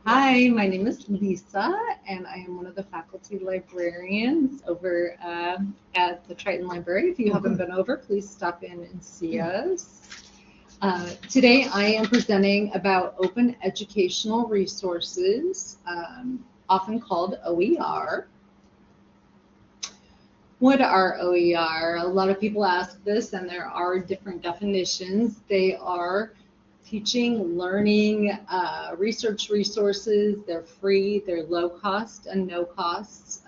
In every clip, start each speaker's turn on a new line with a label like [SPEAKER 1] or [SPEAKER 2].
[SPEAKER 1] Hi, my name is Lisa, and I am one of the faculty librarians over at the Triton Library. If you haven't been over, please stop in and see us. Today, I am presenting about open educational resources, often called OER. What are OER? A lot of people ask this, and there are different definitions. They are teaching, learning, research resources. They're free, they're low cost and no costs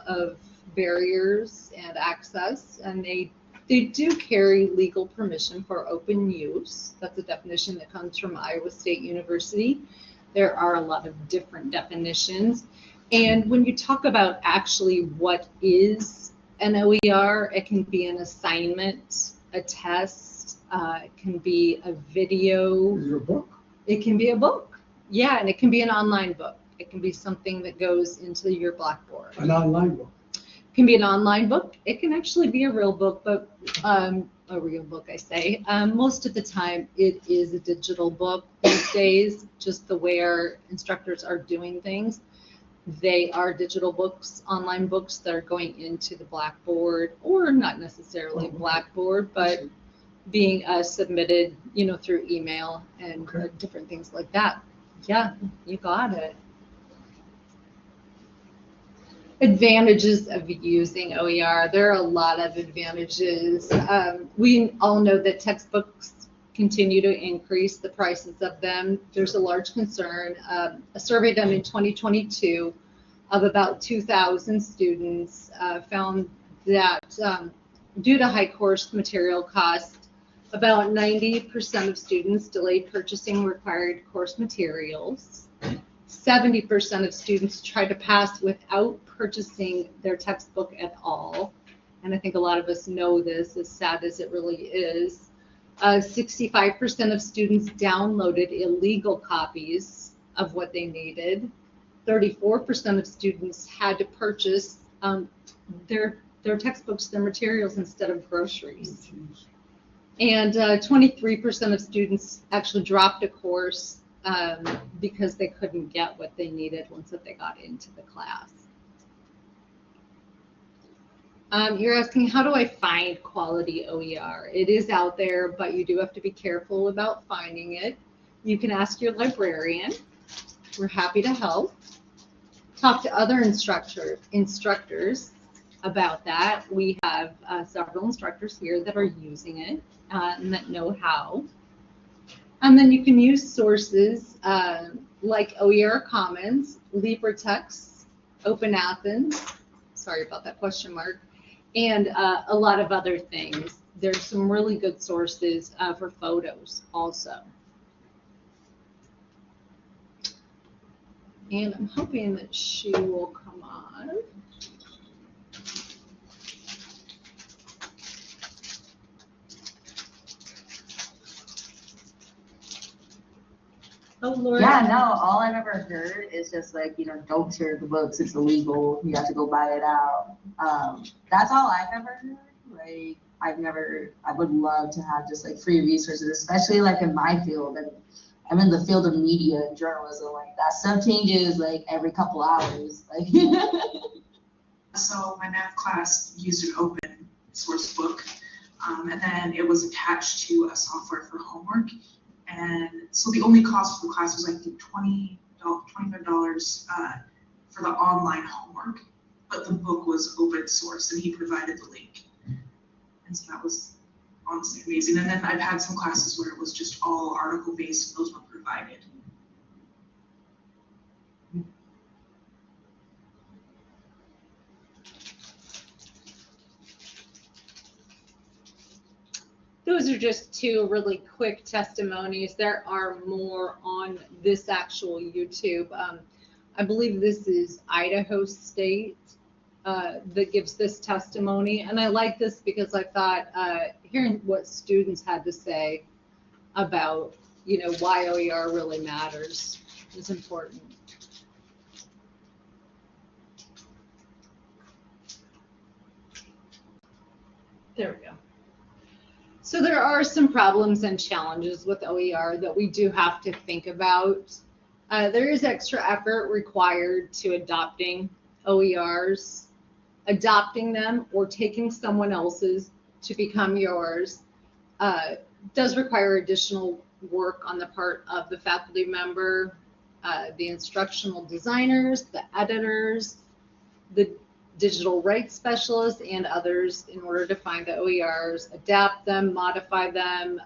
[SPEAKER 1] of barriers and access, and they do carry legal permission for open use. That's a definition that comes from Iowa State University. There are a lot of different definitions. And when you talk about actually what is an OER, it can be an assignment, a test, it can be a video.
[SPEAKER 2] Is it a book?
[SPEAKER 1] It can be a book. Yeah, and it can be an online book. It can be something that goes into your Blackboard.
[SPEAKER 2] An online book.
[SPEAKER 1] It can be an online book. It can actually be a real book, but a real book, I say. Most of the time, it is a digital book these days, just the way our instructors are doing things. They are digital books, online books that are going into the Blackboard, or not necessarily Blackboard, but being submitted, through email and different things like that. Yeah, you got it. Advantages of using OER. There are a lot of advantages. We all know that textbooks continue to increase the prices of them. There's a large concern. A survey done in 2022 of about 2,000 students found that due to high course material costs, about 90% of students delayed purchasing required course materials. 70% of students tried to pass without purchasing their textbook at all. And I think a lot of us know this, as sad as it really is. 65% of students downloaded illegal copies of what they needed. 34% of students had to purchase their textbooks, their materials, instead of groceries. And 23% of students actually dropped a course because they couldn't get what they needed once that they got into the class. You're asking, how do I find quality OER? It is out there, but you do have to be careful about finding it. You can ask your librarian. We're happy to help. Talk to other instructors about that. We have several instructors here that are using it and that know how. And then you can use sources like OER Commons, LibreText, Open Athens, sorry about that question mark, and a lot of other things. There's some really good sources for photos also. And I'm hoping that she will come on. Oh, Lord.
[SPEAKER 3] Yeah, no, all I've ever heard is just like, don't share the books, it's illegal, you have to go buy it out. That's all I've ever heard. Like, I would love to have just like free resources, especially like in my field. And I'm in the field of media and journalism. Like, that stuff changes like every couple hours. Like,
[SPEAKER 4] So my math class used an open source book, and then it was attached to a software for homework. And so the only cost for the class was, I think, $25 for the online homework, but the book was open source and he provided the link. And so that was honestly amazing. And then I've had some classes where it was just all article based and those were provided.
[SPEAKER 1] Those are just two really quick testimonies. There are more on this actual YouTube. I believe this is Idaho State that gives this testimony. And I like this because I thought hearing what students had to say about, why OER really matters is important. There we go. So there are some problems and challenges with OER that we do have to think about. There is extra effort required to adopting OERs. Adopting them or taking someone else's to become yours does require additional work on the part of the faculty member, the instructional designers, the editors, the digital rights specialists, and others in order to find the OERs, adapt them, modify them,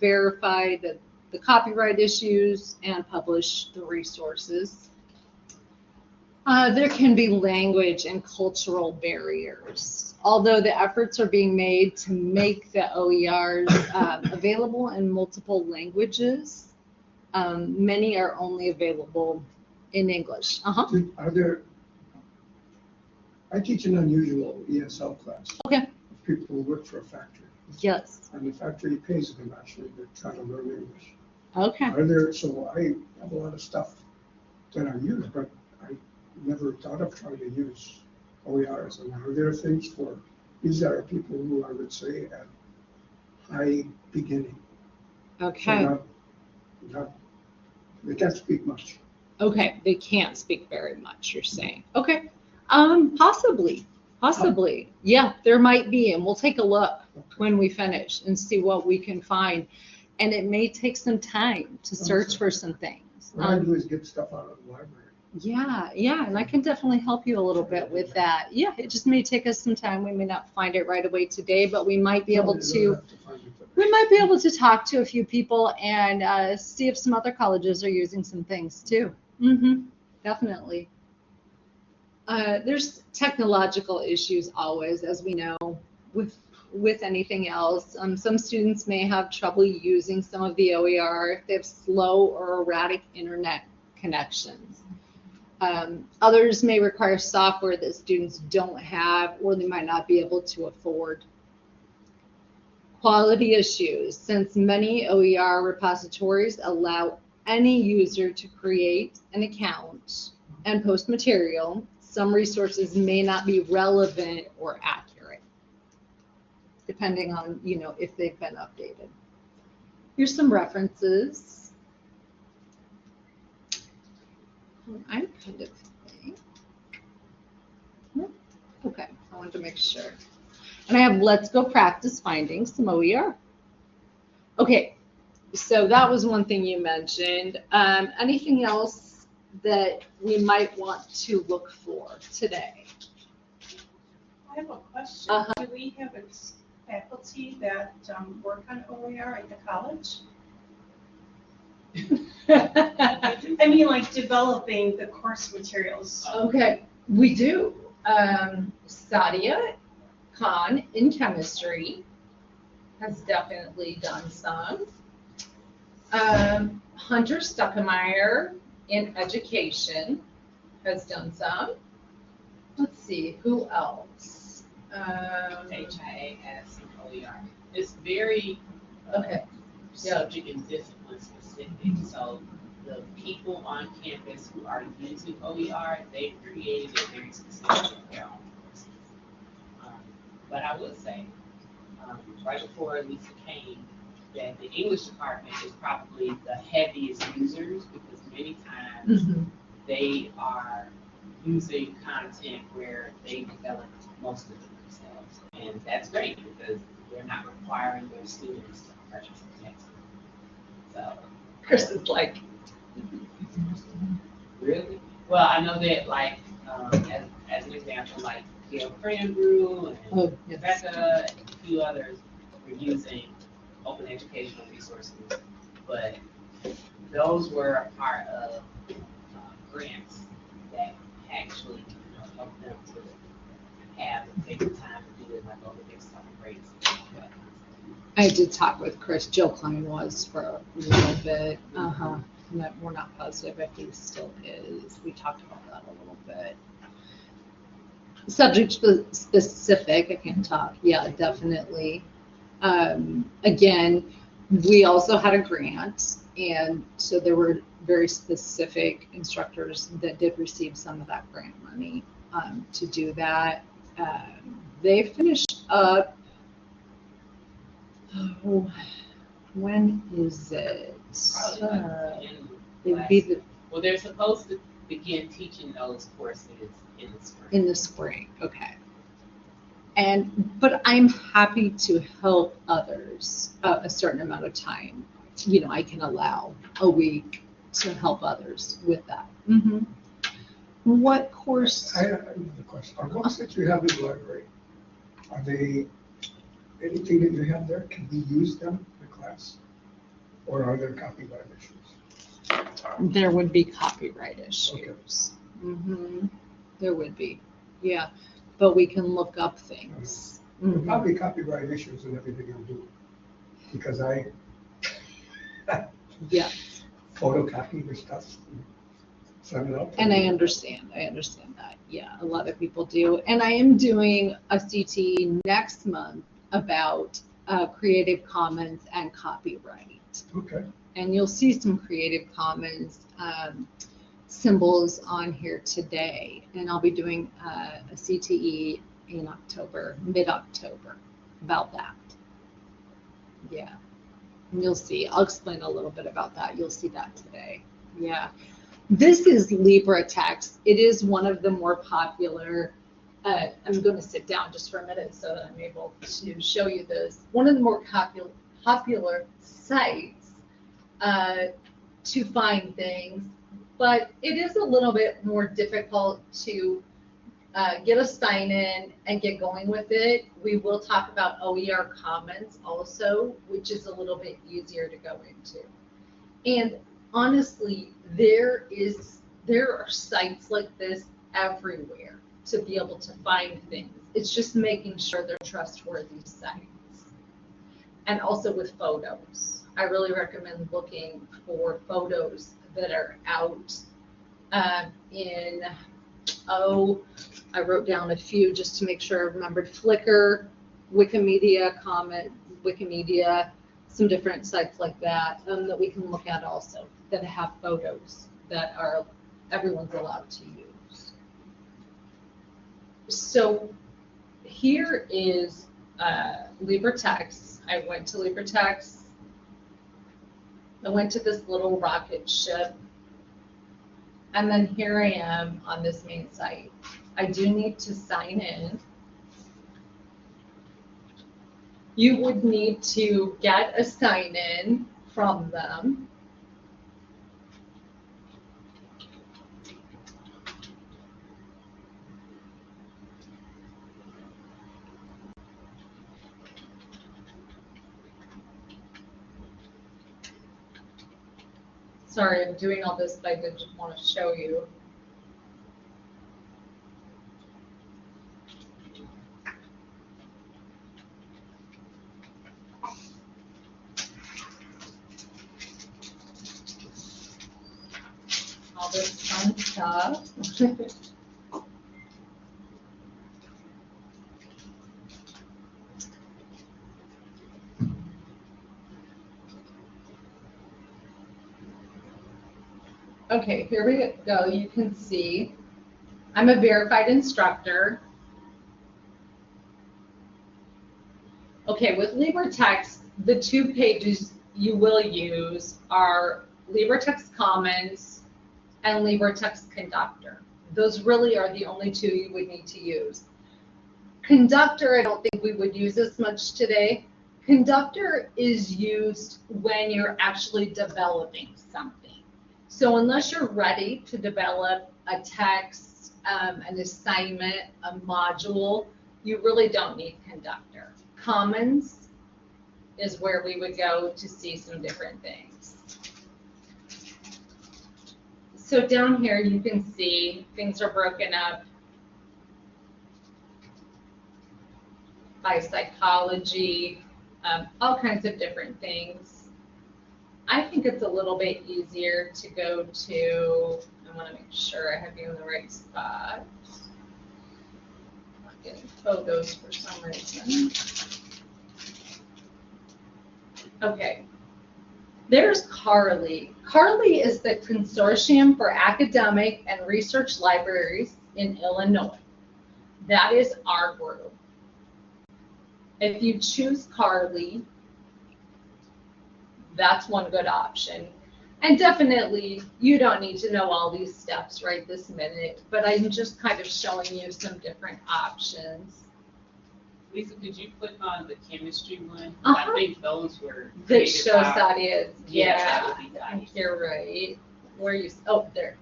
[SPEAKER 1] verify the copyright issues, and publish the resources. There can be language and cultural barriers. Although the efforts are being made to make the OERs available in multiple languages, many are only available in English.
[SPEAKER 2] Are there, I teach an unusual ESL class.
[SPEAKER 1] Okay.
[SPEAKER 2] People who work for a factory.
[SPEAKER 1] Yes.
[SPEAKER 2] And the factory pays them actually to try to learn English.
[SPEAKER 1] Okay.
[SPEAKER 2] Are there, so I have a lot of stuff that I use, but I never thought of trying to use OERs. And are there things for, these are people who I would say at high beginning.
[SPEAKER 1] Okay.
[SPEAKER 2] So they can't speak much.
[SPEAKER 1] Okay. They can't speak very much, you're saying. Okay. Possibly. Yeah, there might be, and we'll take a look when we finish and see what we can find. And it may take some time to search for some things.
[SPEAKER 2] What I do is get stuff out of the library.
[SPEAKER 1] Yeah, and I can definitely help you a little bit with that. Yeah, it just may take us some time. We may not find it right away today, but we might be able to. We might be able to talk to a few people and see if some other colleges are using some things too. Definitely. There's technological issues always, as we know, with anything else. Some students may have trouble using some of the OER if they have slow or erratic internet connections. Others may require software that students don't have or they might not be able to afford. Quality issues. Since many OER repositories allow any user to create an account and post material, some resources may not be relevant or accurate, depending on, if they've been updated. Here's some references. I kind of think. Okay, I wanted to make sure. And I have Let's Go Practice Findings, some OER. Okay, so that was one thing you mentioned. Anything else that we might want to look for today?
[SPEAKER 5] I have a question. Do we have faculty that work on OER at the college? I mean, like developing the course materials.
[SPEAKER 1] Okay, we do. Sadia Khan in chemistry has definitely done some. Hunter Stuckemeyer in education has done some. Let's see, who else?
[SPEAKER 6] HIA has some OER. It's very subject and discipline specific. So the people on campus who are using OER, they've created it very specific for their own courses. But I would say, right before Lisa came, that the English department is probably the heaviest users because many times they are using content where they develop most of it themselves. And that's great because they're not requiring their students to purchase the text. So
[SPEAKER 1] Chris is like,
[SPEAKER 6] really? Well, I know that like as an example, like Gail Cranbrew and Rebecca and a few others were using open educational resources, but those were a part of grants that actually helped them to have and take the time to do it like over their summer breaks.
[SPEAKER 1] I did talk with Chris. Joe Klein was for a little bit. We're not positive if he still is. We talked about that a little bit. Subject specific, I can't talk. Yeah, definitely. Again, we also had a grant, and so there were very specific instructors that did receive some of that grant money to do that. They finished up. Oh, when is it? It'd be
[SPEAKER 6] Well, they're supposed to begin teaching those courses in the spring.
[SPEAKER 1] In the spring, okay. But I'm happy to help others a certain amount of time. You know, I can allow a week to help others with that. What course?
[SPEAKER 2] I have another question. Our books that you have in the library, are they, anything that you have there, can we use them in the class? Or are there copyright issues?
[SPEAKER 1] There would be copyright issues.
[SPEAKER 2] Okay.
[SPEAKER 1] There would be, yeah. But we can look up things.
[SPEAKER 2] There'll probably copyright issues in everything I'm doing. Because I
[SPEAKER 1] Yeah.
[SPEAKER 2] photocopy the stuff and send it out.
[SPEAKER 1] And I understand that. Yeah, a lot of people do. And I am doing a CT next month about Creative Commons and copyright.
[SPEAKER 2] Okay.
[SPEAKER 1] And you'll see some Creative Commons symbols on here today. And I'll be doing a CTE in October, mid-October, about that. Yeah. And you'll see, I'll explain a little bit about that. You'll see that today. Yeah. This is LibreText. It is one of the more popular. I'm going to sit down just for a minute so that I'm able to show you this. One of the more popular sites to find things, but it is a little bit more difficult to get a sign in and get going with it. We will talk about OER Commons also, which is a little bit easier to go into. And honestly, there are sites like this everywhere to be able to find things. It's just making sure they're trustworthy sites. And also with photos. I really recommend looking for photos that are out I wrote down a few just to make sure I remembered. Flickr, Wikimedia, some different sites like that that we can look at also that have photos that everyone's allowed to use. So here is LibreText. I went to LibreText. I went to this little rocket ship. And then here I am on this main site. I do need to sign in. You would need to get a sign in from them. Sorry, I'm doing all this, but I did just want to show you. All this fun stuff. Okay, here we go. You can see I'm a verified instructor. Okay, with LibreText, the two pages you will use are LibreText Commons and LibreText Conductor. Those really are the only two you would need to use. Conductor, I don't think we would use as much today. Conductor is used when you're actually developing something. So unless you're ready to develop a text, an assignment, a module, you really don't need Conductor. Commons is where we would go to see some different things. So down here you can see things are broken up by psychology, all kinds of different things. I think it's a little bit easier to go to, I want to make sure I have you in the right spot. I'm not getting photos for some reason. Okay, there's Carly. Carly is the Consortium for Academic and Research Libraries in Illinois. That is our group. If you choose Carly, that's one good option. And definitely, you don't need to know all these steps right this minute, but I'm just kind of showing you some different options.
[SPEAKER 6] Lisa, could you click on the chemistry one?
[SPEAKER 1] Uh-huh.
[SPEAKER 6] I think those were.
[SPEAKER 1] That
[SPEAKER 6] created
[SPEAKER 1] shows
[SPEAKER 6] by-
[SPEAKER 1] that is,
[SPEAKER 6] Yeah,
[SPEAKER 1] yeah,
[SPEAKER 6] that would be
[SPEAKER 1] I think
[SPEAKER 6] nice.
[SPEAKER 1] you're right. Where are you, oh, there,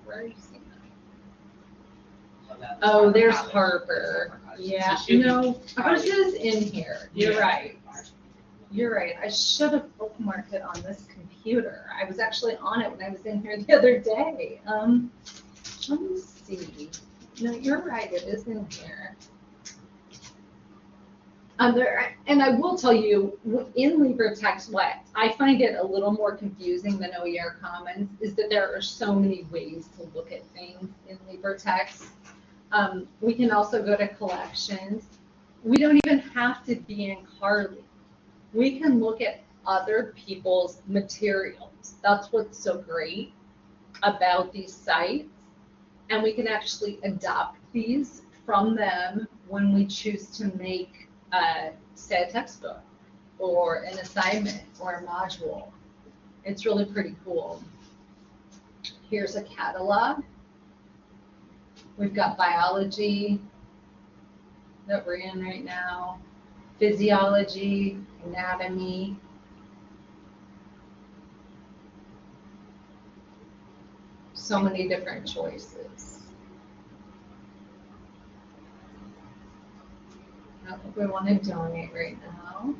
[SPEAKER 1] where are you seeing that?
[SPEAKER 6] So that was
[SPEAKER 1] Oh, there's
[SPEAKER 6] College.
[SPEAKER 1] Harper,
[SPEAKER 6] College.
[SPEAKER 1] yeah,
[SPEAKER 6] So she'll be-
[SPEAKER 1] no, ours is in here, you're
[SPEAKER 6] Yeah.
[SPEAKER 1] right. You're right, I should have bookmarked it on this computer. I was actually on it when I was in here the other day. Let me see. No, you're right, it is in here. And I will tell you, in LibreText, what I find it a little more confusing than OER Commons is that there are so many ways to look at things in LibreText. We can also go to collections. We don't even have to be in Carly. We can look at other people's materials. That's what's so great about these sites. And we can actually adopt these from them when we choose to make, say, a textbook or an assignment or a module. It's really pretty cool. Here's a catalog. We've got biology that we're in right now, physiology, anatomy. So many different choices. I don't think we want to donate right now.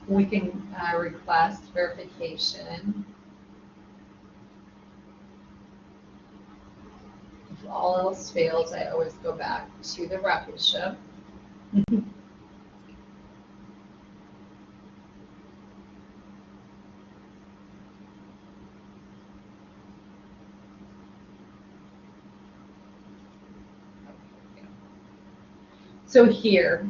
[SPEAKER 1] We can request verification. If all else fails, I always go back to the rocket ship. So here,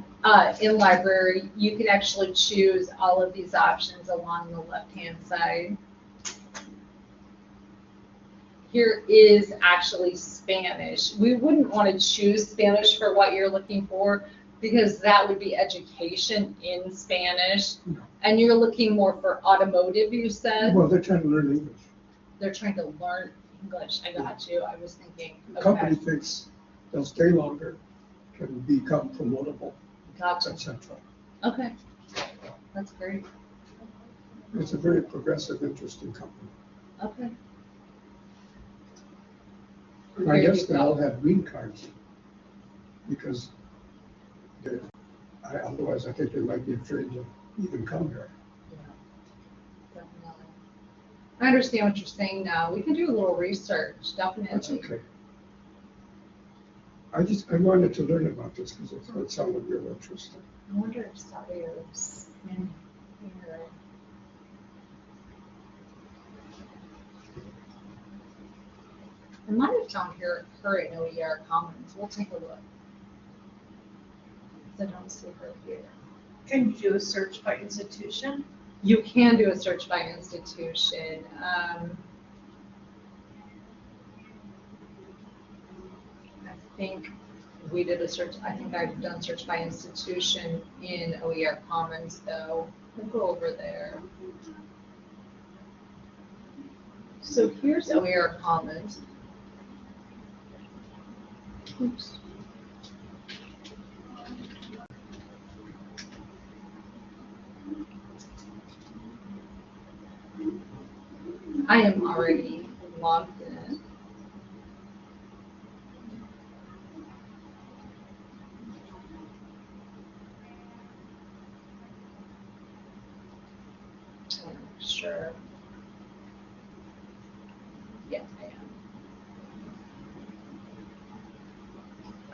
[SPEAKER 1] in library, you can actually choose all of these options along the left-hand side. Here is actually Spanish. We wouldn't want to choose Spanish for what you're looking for because that would be education in Spanish.
[SPEAKER 2] No.
[SPEAKER 1] And you're looking more for automotive, you said?
[SPEAKER 2] Well, they're trying to learn English.
[SPEAKER 1] They're trying to learn English. I got you. I was thinking,
[SPEAKER 2] The
[SPEAKER 1] okay,
[SPEAKER 2] company thinks they'll stay longer, can become promotable,
[SPEAKER 1] gotcha.
[SPEAKER 2] etc.
[SPEAKER 1] Okay, that's great.
[SPEAKER 2] It's a very progressive, interesting company.
[SPEAKER 1] Okay.
[SPEAKER 2] And I
[SPEAKER 1] Here
[SPEAKER 2] guess
[SPEAKER 1] you
[SPEAKER 2] they
[SPEAKER 1] go.
[SPEAKER 2] all have green cards because otherwise I think they might be afraid to even come here.
[SPEAKER 1] Definitely. I understand what you're saying now. We can do a little research,
[SPEAKER 2] That's
[SPEAKER 1] definitely.
[SPEAKER 2] okay. I wanted to learn about this because it sounded real interesting.
[SPEAKER 1] I wonder if Sadio's in here. I might have found her in OER Commons. We'll take a look. I don't see her here.
[SPEAKER 5] Can you do a search by institution?
[SPEAKER 1] You can do a search by institution. I think we did a search, I think I've done search by institution in OER Commons though. We'll go over there. So here's OER Commons. Oops. I am already logged in. I'm sure. Yes, I am.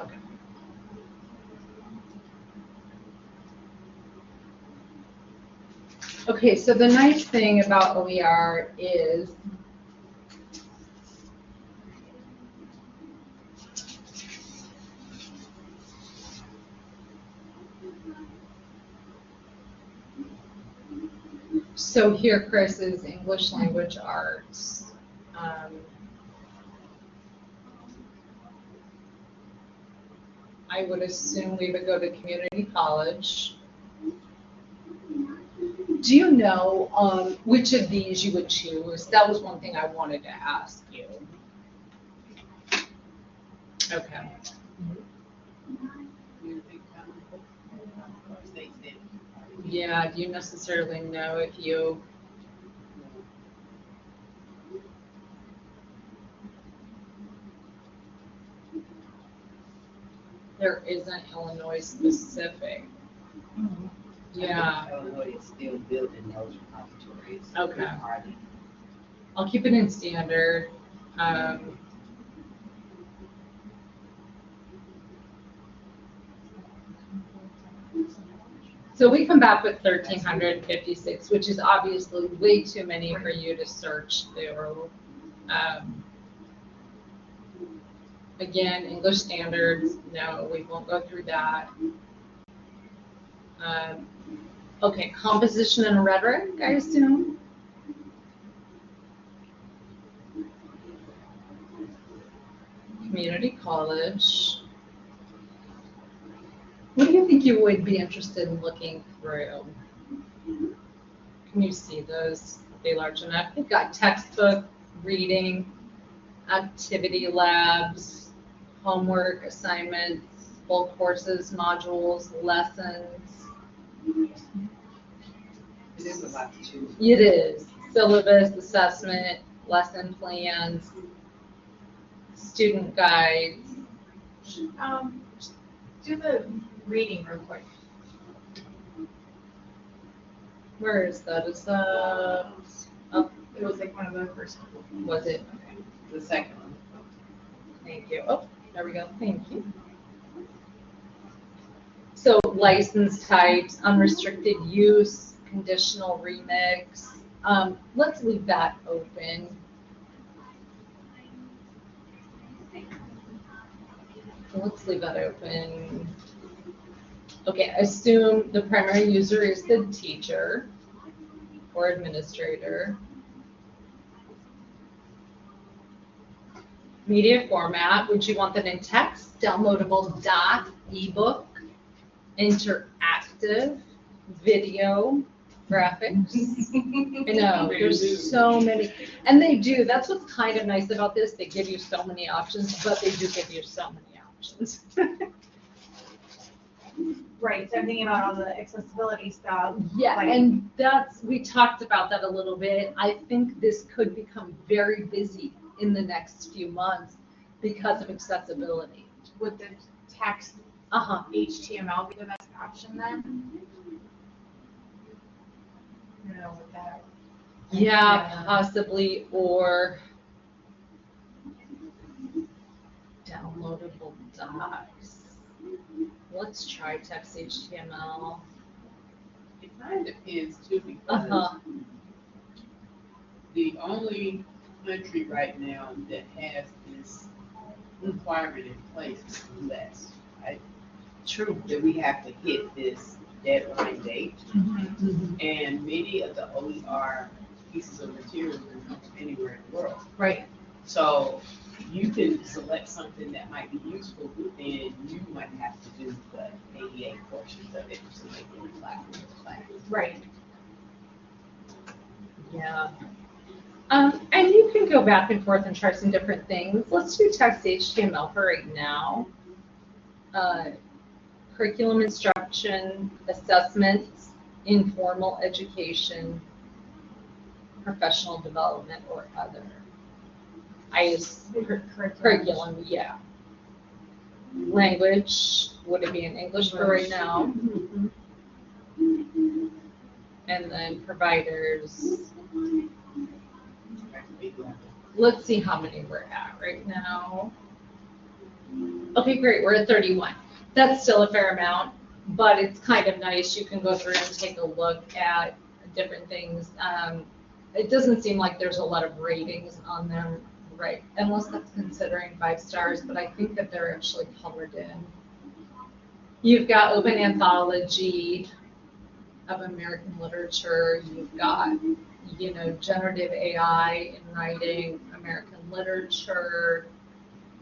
[SPEAKER 1] Okay. Okay, so the nice thing about OER is so here, Chris, is English language arts. I would assume we would go to community college. Do you know which of these you would choose? That was one thing I wanted to ask you. Okay. Yeah, do you necessarily know if you? There isn't Illinois specific. Yeah.
[SPEAKER 6] Illinois is still building those repositories.
[SPEAKER 1] Okay.
[SPEAKER 6] Already.
[SPEAKER 1] I'll keep it in standard. So we come back with 1,356, which is obviously way too many for you to search through. Again, English standards, no, we won't go through that. Okay, composition and rhetoric, I assume. Community college. What do you think you would be interested in looking through? Can you see those? Are they large enough? They've got textbook, reading, activity labs, homework, assignments, full courses, modules, lessons.
[SPEAKER 6] It is a lot to choose.
[SPEAKER 1] It is. Syllabus, assessment, lesson plans, student guides.
[SPEAKER 5] Do the reading real quick.
[SPEAKER 1] Where is that? Is that,
[SPEAKER 5] It was like one of the first ones.
[SPEAKER 1] was it?
[SPEAKER 6] The second one.
[SPEAKER 1] Thank you. Oh, there we go. Thank you. So license types, unrestricted use, conditional remix. Let's leave that open. Let's leave that open. Okay, assume the primary user is the teacher or administrator. Media format, would you want that in text, downloadable doc, ebook, interactive, video, graphics? I know, there's so many, and they do, that's what's kind of nice about this, they give you so many options, but they do give you so many options.
[SPEAKER 5] Right, so I'm thinking about all the accessibility stuff.
[SPEAKER 1] Yeah,
[SPEAKER 5] like-
[SPEAKER 1] and we talked about that a little bit. I think this could become very busy in the next few months because of accessibility.
[SPEAKER 5] Would the text
[SPEAKER 1] Uh-huh.
[SPEAKER 5] HTML be the best option then? I don't know what that.
[SPEAKER 1] Yeah, possibly, or downloadable docs. Let's try text HTML.
[SPEAKER 6] It kind of depends too, because
[SPEAKER 1] Uh-huh.
[SPEAKER 6] the only country right now that has this requirement in place is the US, right?
[SPEAKER 1] True.
[SPEAKER 6] That we have to hit this deadline date. And many of the OER pieces of material can come from anywhere in the world.
[SPEAKER 1] Right.
[SPEAKER 6] So you can select something that might be useful, but then you might have to do the ADA portions of it to make it apply for the class.
[SPEAKER 5] Right.
[SPEAKER 1] Yeah. And you can go back and forth and try some different things. Let's do text HTML for right now. Curriculum instruction, assessments, informal education, professional development, or other. Curriculum, yeah. Language, would it be in English for right now? And then providers. Let's see how many we're at right now. Okay, great, we're at 31. That's still a fair amount, but it's kind of nice. You can go through and take a look at different things. It doesn't seem like there's a lot of ratings on them, right? Unless that's considering 5 stars, but I think that they're actually colored in. You've got Open Anthology of American Literature. You've got, generative AI in writing, American literature.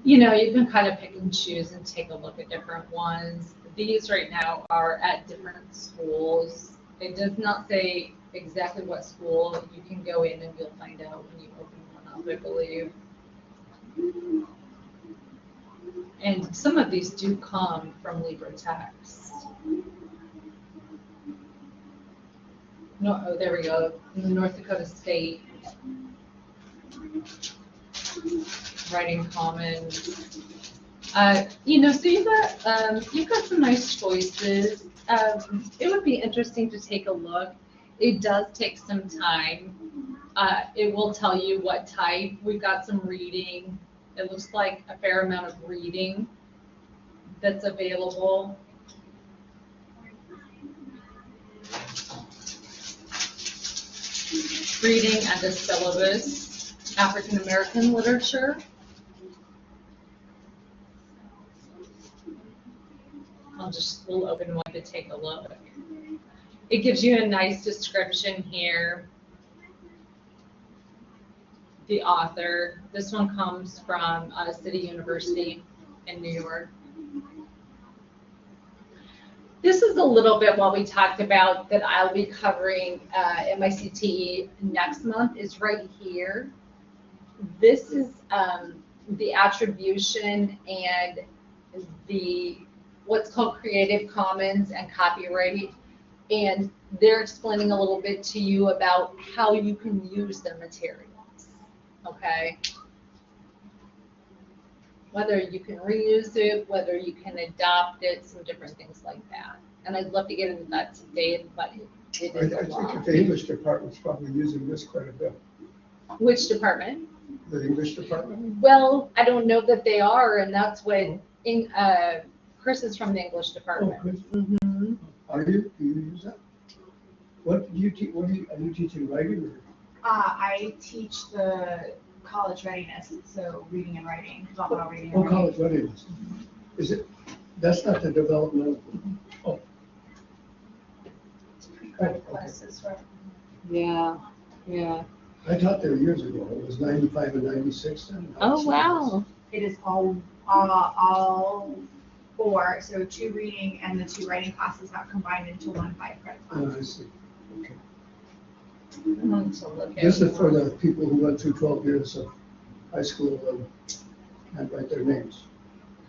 [SPEAKER 1] You can kind of pick and choose and take a look at different ones. These right now are at different schools. It does not say exactly what school. You can go in and you'll find out when you open one up, I believe. And some of these do come from LibreText. No, oh, there we go. North Dakota State. Writing Commons. You know, so you've got some nice choices. It would be interesting to take a look. It does take some time. It will tell you what type. We've got some reading. It looks like a fair amount of reading that's available. Reading and the syllabus, African American literature. We'll open one to take a look. It gives you a nice description here. The author, this one comes from City University in New York. This is a little bit what we talked about that I'll be covering at my CTE next month is right here. This is the attribution and the what's called Creative Commons and copyright. And they're explaining a little bit to you about how you can use the materials, okay? Whether you can reuse it, whether you can adopt it, some different things like that. And I'd love to get into that today, but it is a
[SPEAKER 2] I think
[SPEAKER 1] lot.
[SPEAKER 2] that the English department's probably using this quite a bit.
[SPEAKER 1] Which department?
[SPEAKER 2] The English department?
[SPEAKER 1] Well, I don't know that they are, and that's what Chris is from the English department.
[SPEAKER 2] Oh, Chris.
[SPEAKER 1] Mm-hmm.
[SPEAKER 2] Are you? Do you use that? What do you teach? Are you teaching writing or?
[SPEAKER 7] I teach the college readiness, so reading and writing, developmental reading and
[SPEAKER 2] Oh,
[SPEAKER 7] writing.
[SPEAKER 2] college readiness. Is it? That's not the developmental. Oh.
[SPEAKER 7] Credit classes, right?
[SPEAKER 1] Yeah, yeah.
[SPEAKER 2] I taught there years ago. It was 95 and 96 then.
[SPEAKER 1] Oh, wow.
[SPEAKER 7] It is all four, so 2 reading and the 2 writing classes got combined into 1 5-credit
[SPEAKER 2] Oh,
[SPEAKER 7] class.
[SPEAKER 2] I see. Okay.
[SPEAKER 1] I want to look at
[SPEAKER 2] This is for the people who went through 12 years of high school and write their names.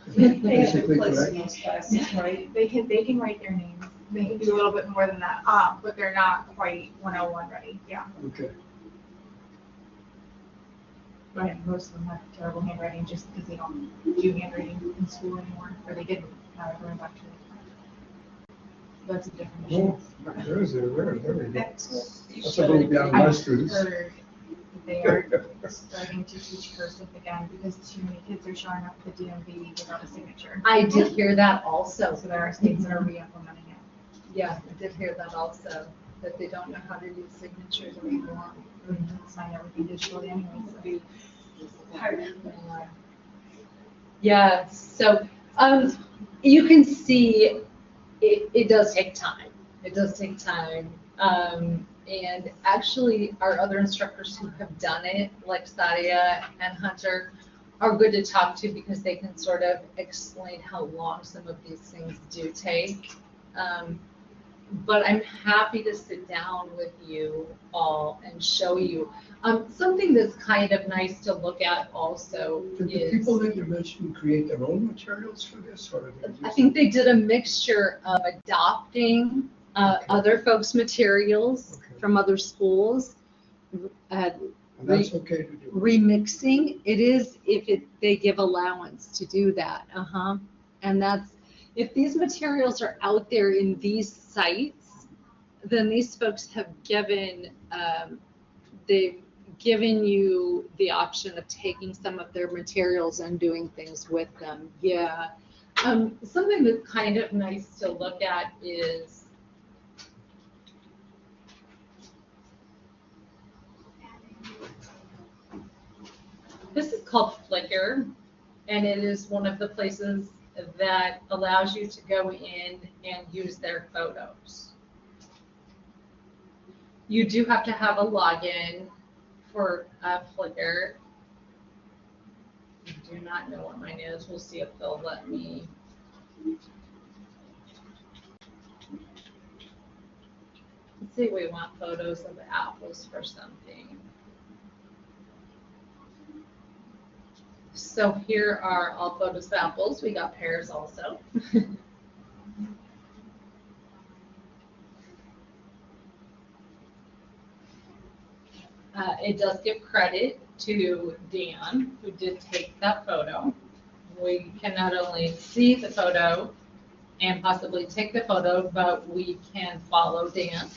[SPEAKER 5] They have to
[SPEAKER 2] Basically
[SPEAKER 5] place
[SPEAKER 2] correct.
[SPEAKER 5] in those classes, right?
[SPEAKER 7] They can write their names. They can do a little bit more than that, but they're not quite 101 ready. Yeah.
[SPEAKER 2] Okay.
[SPEAKER 7] But most of them have terrible handwriting just because they don't do handwriting in school anymore, or they didn't. Now they're going back to it. That's a different issue.
[SPEAKER 2] Oh, there we go.
[SPEAKER 5] That's
[SPEAKER 2] That's a little beyond my students.
[SPEAKER 7] I've heard that they are starting to teach cursive again because too many kids are showing up at the DMV without a signature.
[SPEAKER 1] I did hear that also.
[SPEAKER 7] So there are states that are re-implementing it.
[SPEAKER 1] Yeah, I did hear that also, that they don't know how to use signatures anymore.
[SPEAKER 7] We can sign everything digitally anyway.
[SPEAKER 1] Yeah, so you can see it does take time. It does take time. And actually, our other instructors who have done it, like Sadia and Hunter, are good to talk to because they can sort of explain how long some of these things do take. But I'm happy to sit down with you all and show you. Something that's kind of nice to look at also
[SPEAKER 2] Did the
[SPEAKER 1] is,
[SPEAKER 2] people that you mentioned create their own materials for this, or did they
[SPEAKER 1] I
[SPEAKER 2] just?
[SPEAKER 1] think they did a mixture of adopting other folks' materials
[SPEAKER 2] Okay.
[SPEAKER 1] from other schools,
[SPEAKER 2] And that's okay to do.
[SPEAKER 1] remixing. It is if they give allowance to do that. And that's, if these materials are out there in these sites, then these folks have given, they've given you the option of taking some of their materials and doing things with them. Yeah. Something that's kind of nice to look at is this is called Flickr, and it is one of the places that allows you to go in and use their photos. You do have to have a login for Flickr. I do not know what mine is. We'll see if they'll let me. Let's say we want photos of apples for something. So here are all photos of apples. We got pears also. It does give credit to Dan, who did take that photo. We can not only see the photo and possibly take the photo, but we can follow Dan.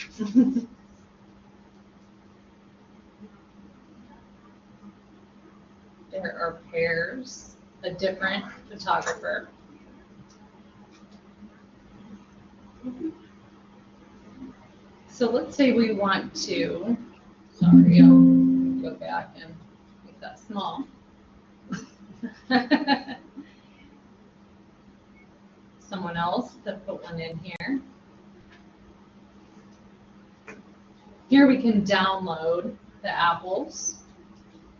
[SPEAKER 1] There are pears, a different photographer. So let's say we want to, sorry, I'll go back and make that small. Someone else to put one in here. Here we can download the apples.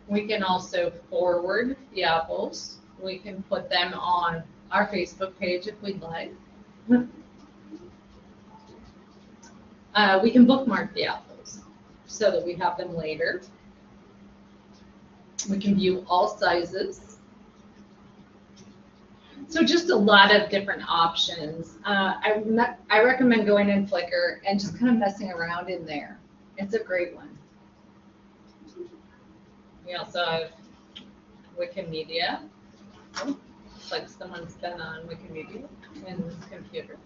[SPEAKER 1] We can also forward the apples. We can put them on our Facebook page if we'd like. We can bookmark the apples so that we have them later. We can view all sizes. So just a lot of different options. I recommend going in Flickr and just kind of messing around in there. It's a great one. We also have Wikimedia. Oh, it's like someone's been on Wikimedia in this computer.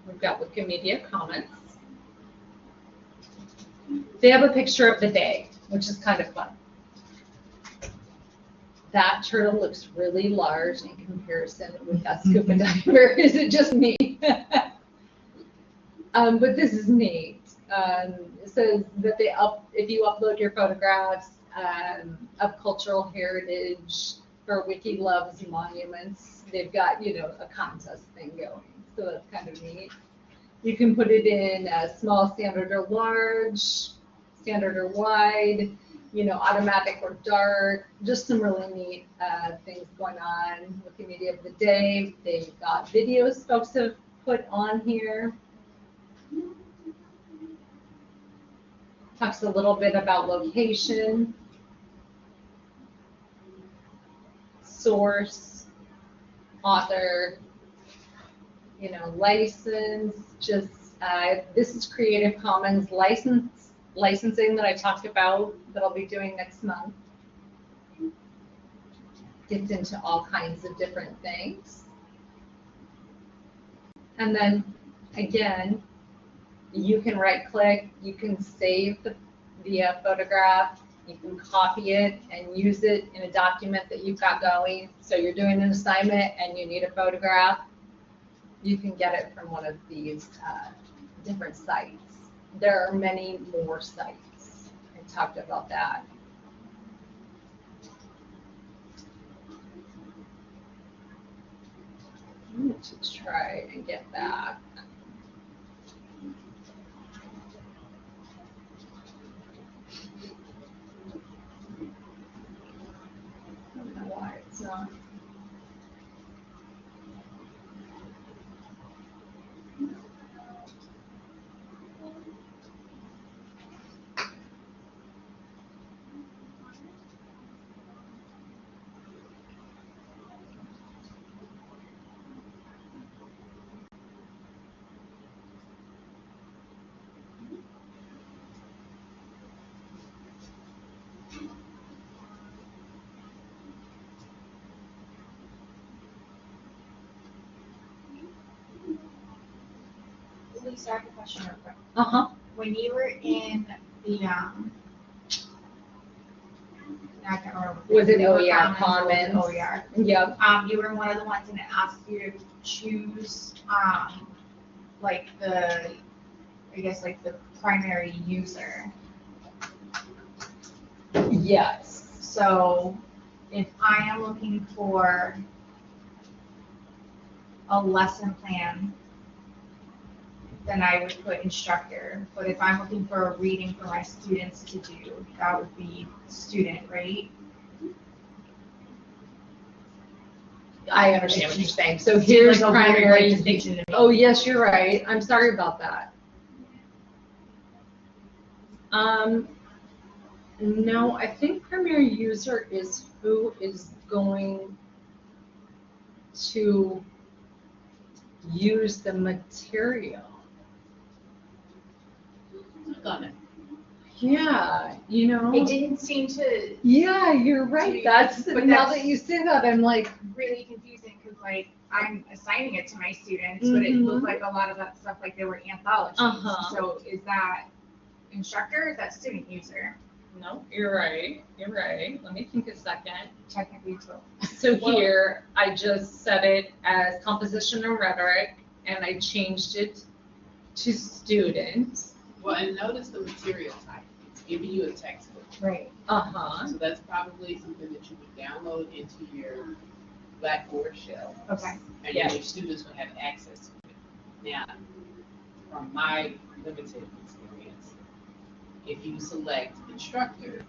[SPEAKER 1] We've got Wikimedia comments. They have a picture of the day, which is kind of fun. That turtle looks really large in comparison with that scuba diver. Is it just me? But this is neat. It says that if you upload your photographs of cultural heritage for Wiki Loves Monuments, they've got, a contest thing going. So that's kind of neat. You can put it in small, standard, or large, standard or wide, automatic or dark. Just some really neat things going on. Wikimedia of the day. They've got videos folks have put on here. Talks a little bit about location, source, author, license, just, this is Creative Commons licensing that I talked about that I'll be doing next month. Gets into all kinds of different things. And then, again, you can right click, you can save the photograph, you can copy it and use it in a document that you've got going. So you're doing an assignment and you need a photograph, you can get it from one of these different sites. There are many more sites. I talked about that. I'm going to try and get back. I don't know why it's not.
[SPEAKER 7] Lisa, I have a question real quick.
[SPEAKER 1] Uh-huh.
[SPEAKER 7] When you were in the, I can't remember.
[SPEAKER 1] Was it
[SPEAKER 7] You were
[SPEAKER 1] OER
[SPEAKER 7] commenting
[SPEAKER 1] comments?
[SPEAKER 7] on OER.
[SPEAKER 1] Yep.
[SPEAKER 7] You were one of the ones and it asked you to choose, like the, I guess like the primary user.
[SPEAKER 1] Yes.
[SPEAKER 7] So if I am looking for a lesson plan, then I would put instructor. But if I'm looking for a reading for my students to do, that would be student, right?
[SPEAKER 1] I understand what you're saying. So here's
[SPEAKER 7] Like a weird,
[SPEAKER 1] primary.
[SPEAKER 7] like, distinction to me.
[SPEAKER 1] Oh, yes, you're right. I'm sorry about that. No, I think primary user is who is going to use the material.
[SPEAKER 6] Got it.
[SPEAKER 1] Yeah, you know.
[SPEAKER 7] It didn't seem to
[SPEAKER 1] Yeah, you're right. That's
[SPEAKER 7] But
[SPEAKER 1] now
[SPEAKER 7] that's-
[SPEAKER 1] that you say that, I'm like,
[SPEAKER 7] really confusing because like I'm assigning it to my students, but it looked like a lot of that stuff like they were anthologies.
[SPEAKER 1] Uh-huh.
[SPEAKER 7] So is that instructor or is that student user?
[SPEAKER 1] no, you're right. You're right. Let me think a second.
[SPEAKER 7] Technically it's both.
[SPEAKER 1] So here, I just set it as composition and rhetoric, and I changed it to students.
[SPEAKER 6] Well, and notice the material type. It's giving you a textbook.
[SPEAKER 7] Right.
[SPEAKER 1] Uh-huh.
[SPEAKER 6] So that's probably something that you would download into your Blackboard shell.
[SPEAKER 7] Okay.
[SPEAKER 6] And
[SPEAKER 1] Yeah.
[SPEAKER 6] then your students would have access to it. Now, from my limited experience, if you select instructor,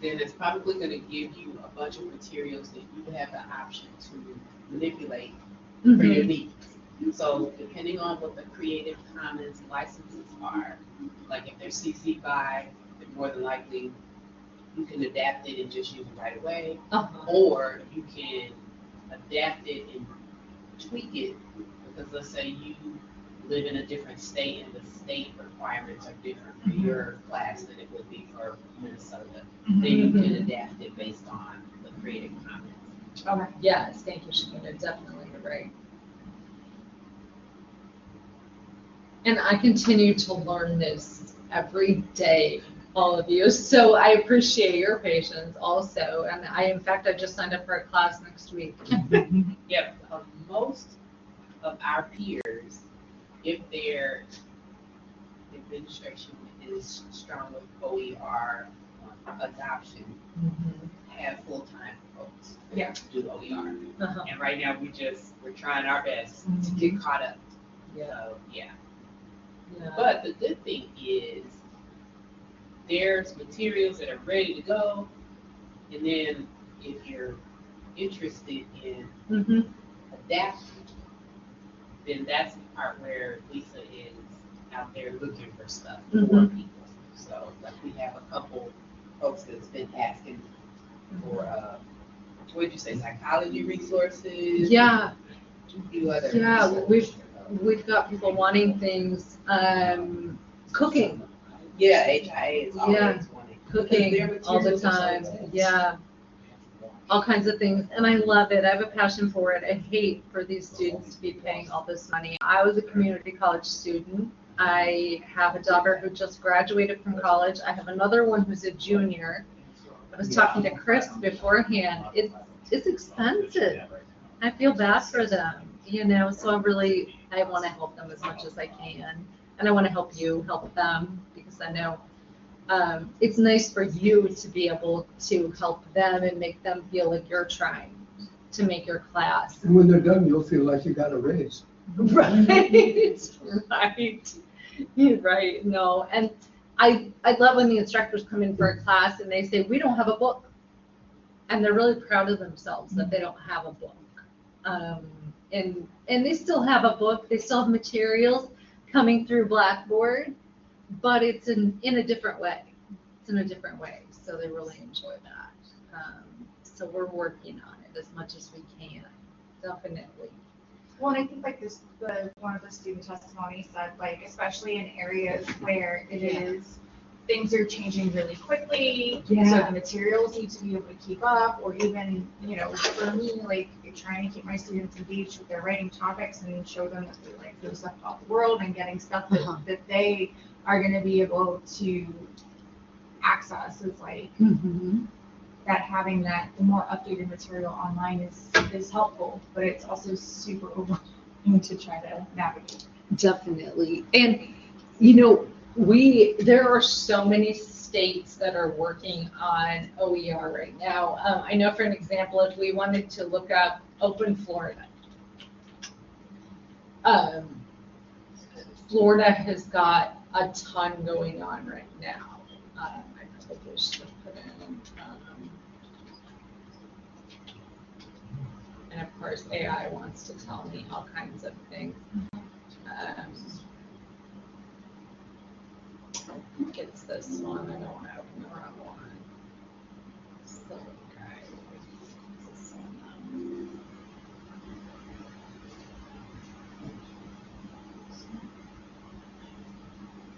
[SPEAKER 6] then it's probably going to give you a bunch of materials that you have the option to manipulate for your needs. So depending on what the Creative Commons licenses are, like if they're CC BY, then more than likely you can adapt it and just use it right away,
[SPEAKER 1] Uh-huh.
[SPEAKER 6] or you can adapt it and tweak it, because let's say you live in a different state and the state requirements are different for your class than it would be for Minnesota. Then you can adapt it based on the Creative Commons.
[SPEAKER 7] Okay.
[SPEAKER 1] Yes, thank you, Shakina. Definitely, you're right. And I continue to learn this every day, all of you. So I appreciate your patience also. And in fact, I just signed up for a class next week.
[SPEAKER 6] Yep, most of our peers, if their administration is strong with OER adoption, have full-time folks
[SPEAKER 7] Yeah.
[SPEAKER 6] to do OER.
[SPEAKER 1] Uh-huh.
[SPEAKER 6] And right now, we're trying our best to get caught up.
[SPEAKER 1] Yeah.
[SPEAKER 6] So, yeah.
[SPEAKER 1] Yeah.
[SPEAKER 6] But the good thing is there's materials that are ready to go. And then if you're interested in adapting, then that's the part where Lisa is out there looking for stuff for people. So like we have a couple folks that's been asking for, what did you say, psychology resources?
[SPEAKER 1] Yeah.
[SPEAKER 6] A few other
[SPEAKER 1] Yeah,
[SPEAKER 6] resources.
[SPEAKER 1] we've got people wanting things, cooking,
[SPEAKER 6] Yeah, HIA is always
[SPEAKER 1] Yeah.
[SPEAKER 6] wanting.
[SPEAKER 1] cooking
[SPEAKER 6] Their
[SPEAKER 1] all the
[SPEAKER 6] materials are so
[SPEAKER 1] time.
[SPEAKER 6] good.
[SPEAKER 1] Yeah. All kinds of things. And I love it. I have a passion for it. I hate for these students to be paying all this money. I was a community college student. I have a daughter who just graduated from college. I have another one who's a junior. I was talking to Chris beforehand. It's expensive. I feel bad for them, you know, so I want to help them as much as I can. And I want to help you help them, because I know it's nice for you to be able to help them and make them feel like you're trying to make your class.
[SPEAKER 2] And when they're done, you'll feel like you got a raise.
[SPEAKER 1] Right, right. You're right, no. And I love when the instructors come in for a class and they say, we don't have a book. And they're really proud of themselves that they don't have a book. And they still have a book, they still have materials coming through Blackboard, but it's in a different way. It's in a different way, so they really enjoy that. So we're working on it as much as we can, definitely.
[SPEAKER 7] Well, and I think like one of the student testimonies said, like, especially in areas where it is, things are changing really quickly. So
[SPEAKER 1] Yeah.
[SPEAKER 7] the materials need to be able to keep up, or even, you know, for me, like trying to keep my students engaged with their writing topics and show them that they like know stuff about the world and getting stuff that they are going to be able to access is like, that having that the more updated material online is helpful, but it's also super overwhelming to try to navigate.
[SPEAKER 1] Definitely. And, you know, there are so many states that are working on OER right now. I know, for an example, if we wanted to look up Open Florida, Florida has got a ton going on right now. I probably should have put in, and of course, AI wants to tell me all kinds of things. I think it's this one. I don't want to open the wrong one. So, okay. This one.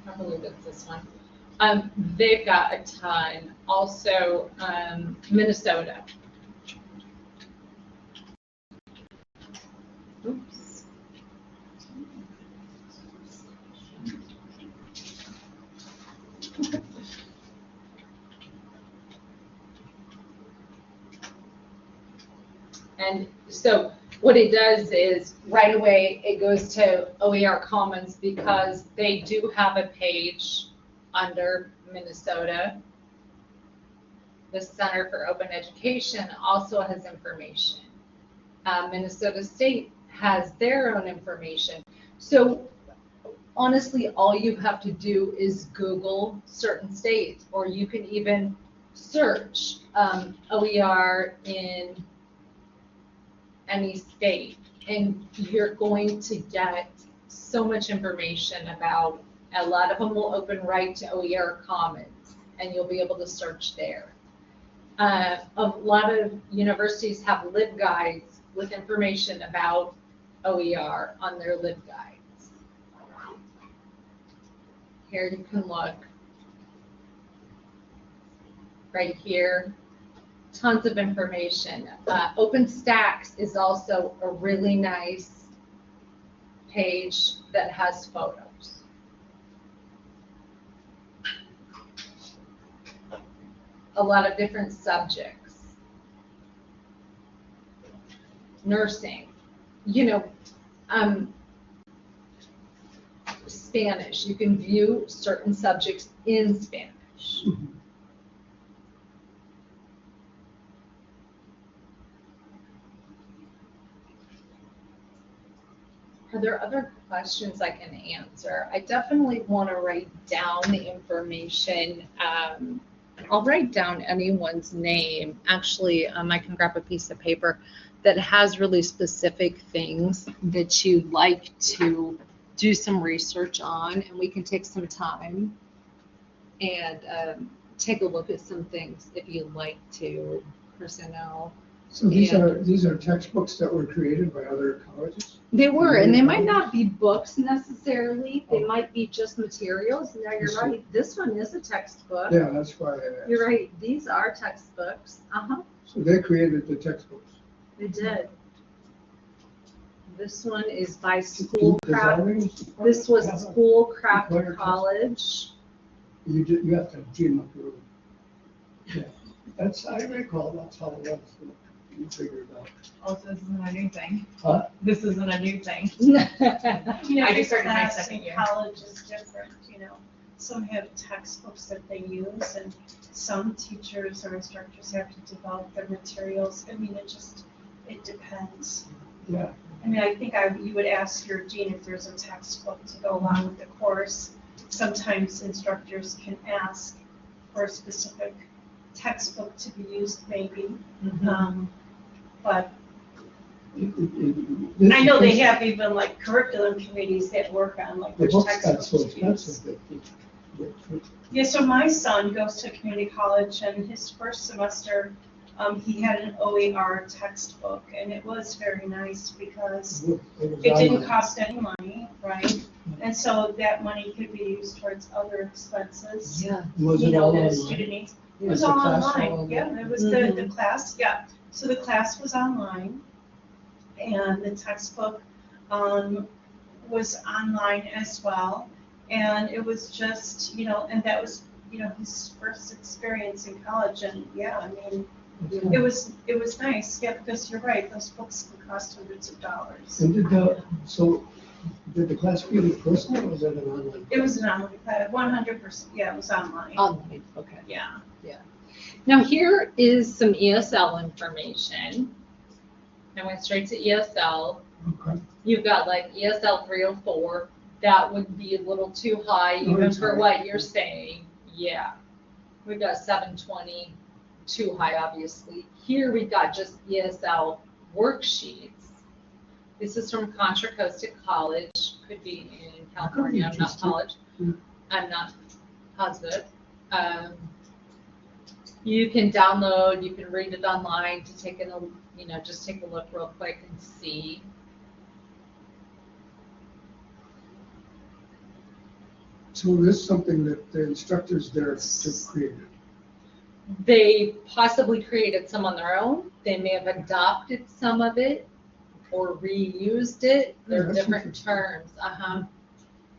[SPEAKER 1] I believe it's this one. They've got a ton. Also, Minnesota. Oops. And so what it does is right away it goes to OER Commons because they do have a page under Minnesota. The Center for Open Education also has information. Minnesota State has their own information. So honestly, all you have to do is Google certain states, or you can even search OER in any state, and you're going to get so much information about, a lot of them will open right to OER Commons, and you'll be able to search there. A lot of universities have LibGuides with information about OER on their LibGuides. Here you can look. Right here, tons of information. OpenStax is also a really nice page that has photos. A lot of different subjects. Nursing, Spanish. You can view certain subjects in Spanish. Are there other questions I can answer? I definitely want to write down the information. I'll write down anyone's name. Actually, I can grab a piece of paper that has really specific things that you'd like to do some research on, and we can take some time and take a look at some things if you'd like to, personnel.
[SPEAKER 2] So these are textbooks that were created by other colleges?
[SPEAKER 1] They were, and they might not be books necessarily. They might be just materials. Yeah, you're right. This one is a textbook.
[SPEAKER 2] Yeah, that's why I asked.
[SPEAKER 1] You're right. These are textbooks.
[SPEAKER 2] So they created the textbooks?
[SPEAKER 1] They did. This one is by Schoolcraft. This was Schoolcraft College.
[SPEAKER 2] You have to have GM approval. Yeah, I recall that's how it was. You figured it out.
[SPEAKER 7] Also, this isn't a new thing.
[SPEAKER 2] Huh?
[SPEAKER 7] This isn't a new thing.
[SPEAKER 5] I
[SPEAKER 7] just started my
[SPEAKER 5] class
[SPEAKER 7] second
[SPEAKER 5] in
[SPEAKER 7] year.
[SPEAKER 5] college is different, Some have textbooks that they use, and some teachers or instructors have to develop their materials. It depends.
[SPEAKER 2] Yeah.
[SPEAKER 5] I think you would ask your dean if there's a textbook to go along with the course. Sometimes instructors can ask for a specific textbook to be used, maybe. But I know they have even like curriculum committees that work on like
[SPEAKER 2] The
[SPEAKER 5] which
[SPEAKER 2] books got
[SPEAKER 5] textbooks
[SPEAKER 2] so
[SPEAKER 5] to use.
[SPEAKER 2] expensive that
[SPEAKER 5] Yeah, so my son goes to community college, and his first semester, he had an OER textbook, and it was very nice because it didn't cost any money, right? And so that money could be used towards other expenses.
[SPEAKER 1] Yeah.
[SPEAKER 2] Was it all
[SPEAKER 5] That a
[SPEAKER 2] online?
[SPEAKER 5] student needs. It
[SPEAKER 2] Was
[SPEAKER 5] was
[SPEAKER 2] the
[SPEAKER 5] all
[SPEAKER 2] class all
[SPEAKER 5] online,
[SPEAKER 2] online?
[SPEAKER 5] yeah, it was the class, yeah. So the class was online, and the textbook was online as well. And it was just, and that was, his first experience in college, and it was nice, yeah, because you're right, those books can cost hundreds of dollars.
[SPEAKER 2] And did the class be in person or was it an online?
[SPEAKER 5] It was an online class, 100%, yeah, it was online.
[SPEAKER 1] Online, okay.
[SPEAKER 5] Yeah.
[SPEAKER 1] Now here is some ESL information. I went straight to ESL.
[SPEAKER 2] Okay.
[SPEAKER 1] You've got like ESL 304. That would be a little too high even
[SPEAKER 2] it's
[SPEAKER 1] for
[SPEAKER 2] high.
[SPEAKER 1] what you're saying. Yeah. We've got 720, too high, obviously. Here we've got just ESL worksheets. This is from Contra Costa College. Could be in California. I'm not college. I'm not positive. You can download, you can read it online to take a, just take a look real quick and see.
[SPEAKER 2] So this is something that the instructors there have created.
[SPEAKER 1] They possibly created some on their own. They may have adopted some of it or reused it. They're
[SPEAKER 2] that's
[SPEAKER 1] different
[SPEAKER 2] interesting.
[SPEAKER 1] terms.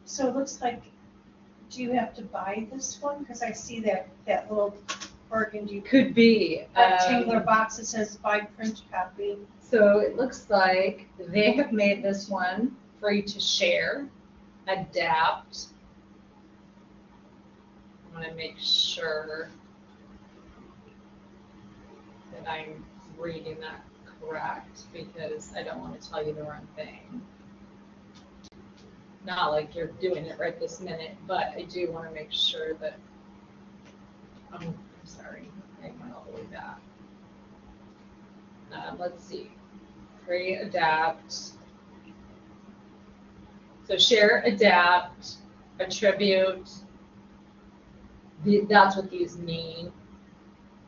[SPEAKER 5] So it looks like, do you have to buy this one? Because I see that little burgundy
[SPEAKER 1] Could be.
[SPEAKER 5] rectangular box that says buy print copy.
[SPEAKER 1] So it looks like they have made this one free to share, adapt. I want to make sure that I'm reading that correct because I don't want to tell you the wrong thing. Not like you're doing it right this minute, but I do want to make sure that, I'm sorry, I went all the way back. Let's see, free, adapt. So share, adapt, attribute, that's what these mean.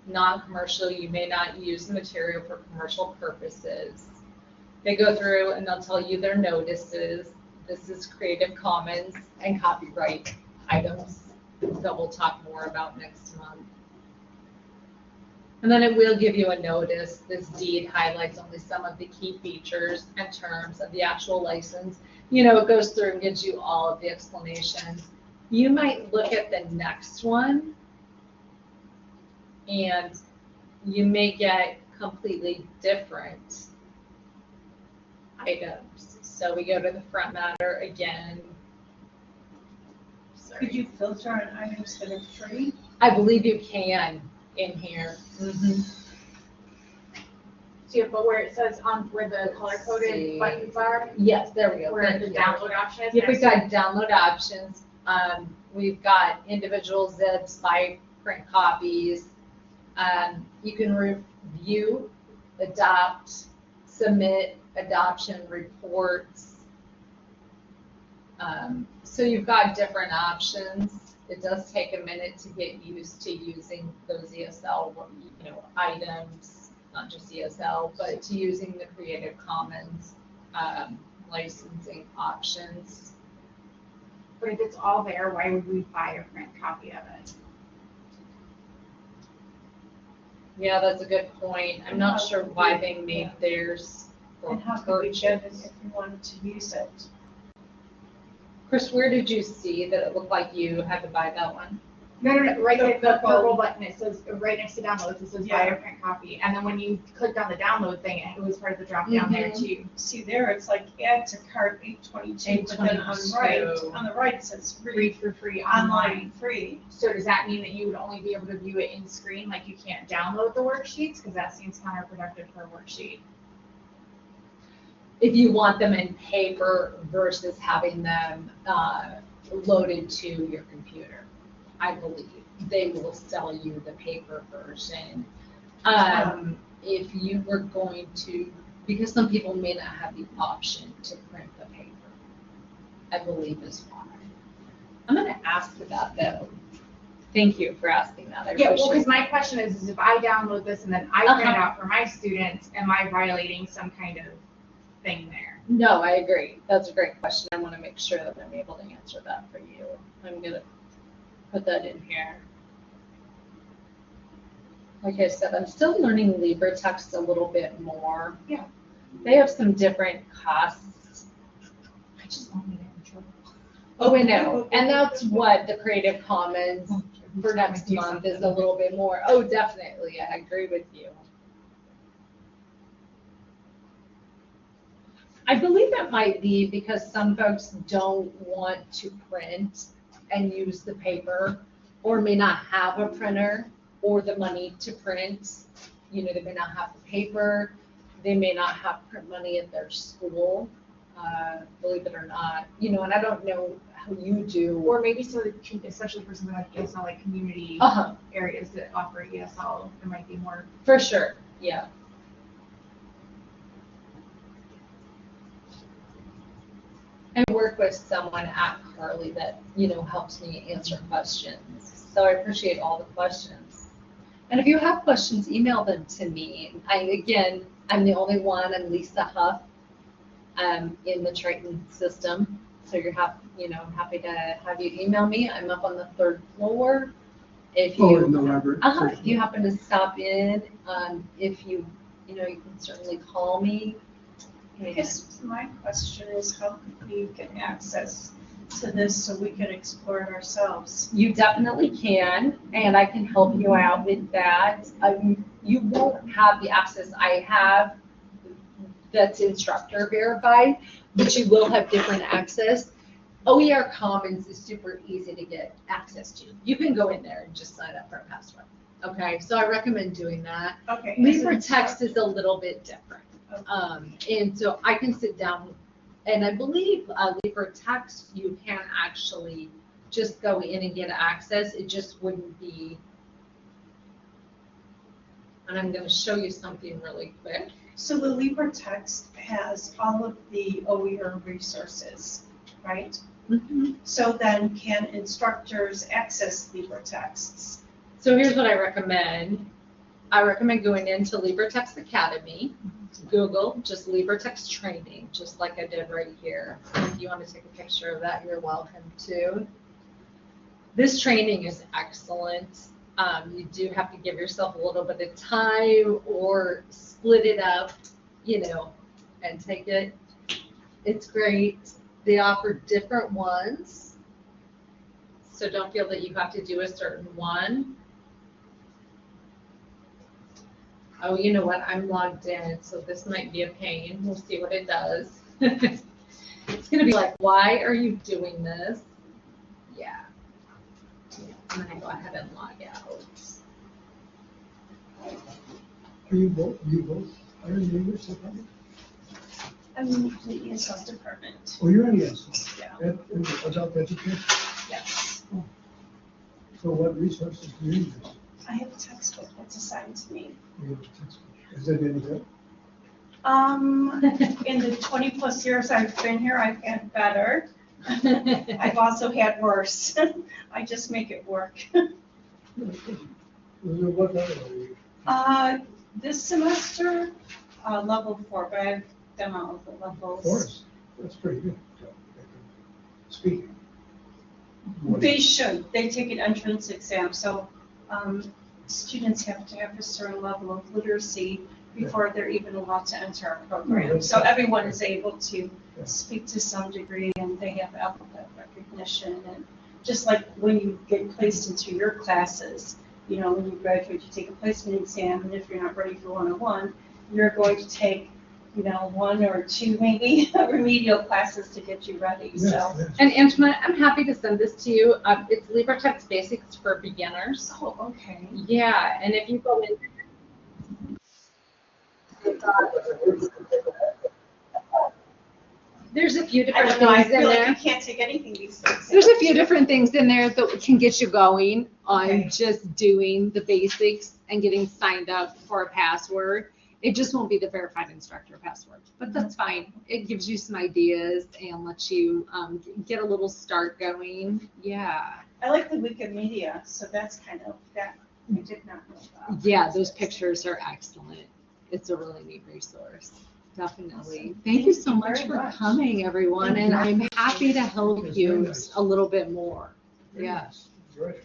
[SPEAKER 1] Non-commercial, you may not use the material for commercial purposes. They go through and they'll tell you their notices. This is Creative Commons and copyright items that we'll talk more about next month. And then it will give you a notice. This deed highlights only some of the key features and terms of the actual license. It goes through and gives you all of the explanations. You might look at the next one and you may get completely different items. So we go to the front matter again.
[SPEAKER 5] Could you filter on items that are free?
[SPEAKER 1] I believe you can in here. Mm-hmm.
[SPEAKER 7] So, yeah, but where it says where the color-coded buttons are,
[SPEAKER 1] Yes, there we go.
[SPEAKER 7] where the download option is.
[SPEAKER 1] Yep, we've got download options. We've got individual zips, by print copies. You can review, adopt, submit, adoption reports. So you've got different options. It does take a minute to get used to using those ESL, items, not just ESL, but to using the Creative Commons licensing options.
[SPEAKER 7] But if it's all there, why would we buy a print copy of it?
[SPEAKER 1] Yeah, that's a good point. I'm not sure why they made theirs for
[SPEAKER 5] And how could we
[SPEAKER 1] purchase.
[SPEAKER 5] get it if we wanted to use it?
[SPEAKER 1] Chris, where did you see that it looked like you had to buy that one?
[SPEAKER 7] No, right
[SPEAKER 5] The
[SPEAKER 7] there, the
[SPEAKER 5] purple.
[SPEAKER 7] purple button, it says, right next to downloads, it says buy
[SPEAKER 5] Yeah.
[SPEAKER 7] a print copy. And then when you clicked on the download thing, it was part of the drop down there too.
[SPEAKER 5] See there, it's like add to cart 822, but then on the right, it says
[SPEAKER 7] Read
[SPEAKER 5] read
[SPEAKER 7] for free
[SPEAKER 5] online
[SPEAKER 7] online.
[SPEAKER 5] free.
[SPEAKER 7] So does that mean that you would only be able to view it in screen, like you can't download the worksheets? Because that seems counterproductive for a worksheet.
[SPEAKER 1] If you want them in paper versus having them loaded to your computer, I believe they will sell you the paper version. If you were going to, because some people may not have the option to print the paper, I believe is why. I'm going to ask about that though. Thank you for asking that. I
[SPEAKER 7] Yeah, well,
[SPEAKER 1] appreciate
[SPEAKER 7] because
[SPEAKER 1] it.
[SPEAKER 7] my question is if I download this and then I print it out for my students, am I violating some kind of thing there?
[SPEAKER 1] No, I agree. That's a great question. I want to make sure that I'm able to answer that for you. I'm going to put that in here. Like I said, I'm still learning LibreText a little bit more.
[SPEAKER 7] Yeah.
[SPEAKER 1] They have some different costs.
[SPEAKER 7] I just don't want to get in trouble.
[SPEAKER 1] Oh, I know. And that's what the Creative Commons for next month is a little bit more. Oh, definitely. I agree with you. I believe it might be because some folks don't want to print and use the paper or may not have a printer or the money to print. They may not have the paper. They may not have print money at their school, believe it or not. And I don't know how you do.
[SPEAKER 7] Or maybe so, especially for something like ESL, like community areas that offer ESL, there might be more.
[SPEAKER 1] For sure, yeah. I work with someone at Carly that, helps me answer questions. So I appreciate all the questions. And if you have questions, email them to me. I'm the only one, I'm Lisa Huff, in the Triton system. So I'm happy to have you email me. I'm up on the 3rd floor. If you,
[SPEAKER 2] in the library.
[SPEAKER 1] if you happen to stop in, if you can certainly call me.
[SPEAKER 5] I guess my question is how could we get access to this so we can explore it ourselves?
[SPEAKER 1] You definitely can, and I can help you out with that. You won't have the access I have that's instructor verified, but you will have different access. OER Commons is super easy to get access to. You can go in there and just sign up for a password. Okay, so I recommend doing that.
[SPEAKER 5] Okay.
[SPEAKER 1] LibreText is a little bit different.
[SPEAKER 5] Okay.
[SPEAKER 1] And so I can sit down, and I believe LibreText, you can actually just go in and get access. It just wouldn't be, and I'm going to show you something really quick.
[SPEAKER 5] So the LibreText has all of the OER resources, right?
[SPEAKER 1] Mm-hmm.
[SPEAKER 5] So then can instructors access LibreTexts?
[SPEAKER 1] So here's what I recommend. I recommend going into LibreText Academy, Google just LibreText training, just like I did right here. If you want to take a picture of that, you're welcome to. This training is excellent. You do have to give yourself a little bit of time or split it up, and take it. It's great. They offer different ones, so don't feel that you have to do a certain one. Oh, you know what? I'm logged in, so this might be a pain. We'll see what it does. It's going to be like, why are you doing this? Yeah. I'm going to go ahead and log out.
[SPEAKER 2] Are you both are you in the English department?
[SPEAKER 5] I'm in the ESL department.
[SPEAKER 2] Oh, you're in ESL?
[SPEAKER 5] Yeah.
[SPEAKER 2] Adult education?
[SPEAKER 5] Yes.
[SPEAKER 2] So what resources do you use?
[SPEAKER 5] I have a textbook that's assigned to me.
[SPEAKER 2] You have a textbook. Is it any good?
[SPEAKER 5] In the 20 plus years I've been here, I've had better. I've also had worse. I just make it work.
[SPEAKER 2] What level are you?
[SPEAKER 5] This semester, level 4, but I've done all of the levels.
[SPEAKER 2] Of course. That's pretty good. Speaking.
[SPEAKER 5] They should. They take an entrance exam, so students have to have a certain level of literacy before they're even allowed to enter our program. So everyone is able to speak to some degree, and they have alphabet recognition. And just like when you get placed into your classes, when you graduate, you take a placement exam, and if you're not ready for 101, you're going to take 1 or 2 maybe remedial classes to get you ready.
[SPEAKER 2] Yes,
[SPEAKER 5] So.
[SPEAKER 2] yes.
[SPEAKER 1] And Antoinette, I'm happy to send this to you. It's LibreText Basics for Beginners.
[SPEAKER 5] Oh, okay.
[SPEAKER 1] Yeah, and if you go in, there's a few
[SPEAKER 5] I
[SPEAKER 1] different
[SPEAKER 5] don't know. I
[SPEAKER 1] things in
[SPEAKER 5] feel like
[SPEAKER 1] there.
[SPEAKER 5] you can't take anything these days.
[SPEAKER 1] There's a few different things in there that can get you going on
[SPEAKER 5] Okay.
[SPEAKER 1] just doing the basics and getting signed up for a password. It just won't be the verified instructor password, but that's fine. It gives you some ideas and lets you get a little start going. Yeah.
[SPEAKER 5] I like the Wikimedia, so that's kind of that I did not know about.
[SPEAKER 1] Yeah, those pictures are excellent. It's a really neat resource. Definitely. Thank you so much
[SPEAKER 5] very
[SPEAKER 1] for
[SPEAKER 5] much.
[SPEAKER 1] coming, everyone,
[SPEAKER 2] Thank
[SPEAKER 1] and
[SPEAKER 2] you.
[SPEAKER 1] I'm happy to help
[SPEAKER 2] That's
[SPEAKER 1] you
[SPEAKER 2] very nice.
[SPEAKER 1] a little bit more.
[SPEAKER 2] Very
[SPEAKER 1] Yeah.
[SPEAKER 2] nice. Enjoy it.